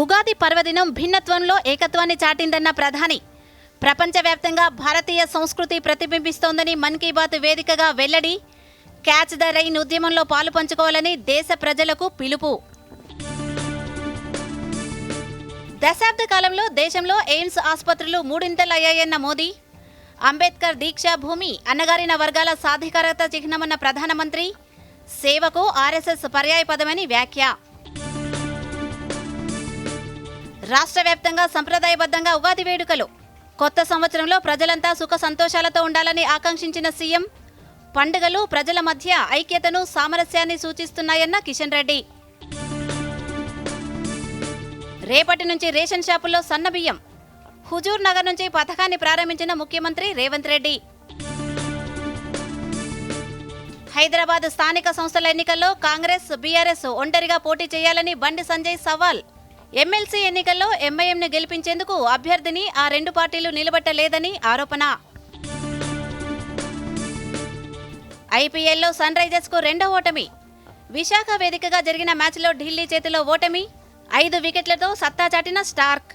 ఉగాది పర్వదినం భిన్నత్వంలో ఏకత్వాన్ని చాటిందన్న ప్రధాని. ప్రపంచవ్యాప్తంగా భారతీయ సంస్కృతి ప్రతిబింబిస్తోందని మన్ కీ బాత్ వేదికగా వెల్లడి. క్యాచ్ ద రైన్ ఉద్యమంలో పాలు పంచుకోవాలని దేశ ప్రజలకు పిలుపు. దశాబ్ద కాలంలో దేశంలో ఎయిమ్స్ ఆసుపత్రులు మూడింతలయ్యాయన్న మోదీ. అంబేద్కర్ దీక్షా భూమి, అన్నగారిన వర్గాల సాధికారత చిహ్నమన్న ప్రధానమంత్రి. సేవకు ఆర్ఎస్ఎస్ పర్యాయపదమని వ్యాఖ్య. రాష్ట్ర వ్యాప్తంగా సంప్రదాయబద్ధంగా ఉగాది వేడుకలు. కొత్త సంవత్సరంలో ప్రజలంతా సుఖ సంతోషాలతో ఉండాలని ఆకాంక్షించిన సీఎం. పండుగలు ప్రజల మధ్య ఐక్యతను, సామరస్యాన్ని సూచిస్తున్నాయన్న కిషన్ రెడ్డి. రేపటి నుంచి రేషన్ షాపుల్లో సన్నబియ్యం. హుజూర్ నగర్ నుంచి పథకాన్ని ప్రారంభించిన ముఖ్యమంత్రి రేవంత్ రెడ్డి. హైదరాబాద్ స్థానిక సంస్థల ఎన్నికల్లో కాంగ్రెస్, బీఆర్ఎస్ ఒంటరిగా పోటీ చేయాలని బండి సంజయ్ సవాల్. ఎమ్మెల్సీ ఎన్నికల్లో ఎంఐఎంను గెలిపించేందుకు అభ్యర్థిని ఆ రెండు పార్టీలు నిలబెట్టలేదని ఆరోపణ. ఐపీఎల్లో సన్ రైజర్స్కు రెండో ఓటమి. విశాఖ వేదికగా జరిగిన మ్యాచ్లో ఢిల్లీ చేతిలో ఓటమి. 5 వికెట్లతో సత్తా చాటిన స్టార్క్.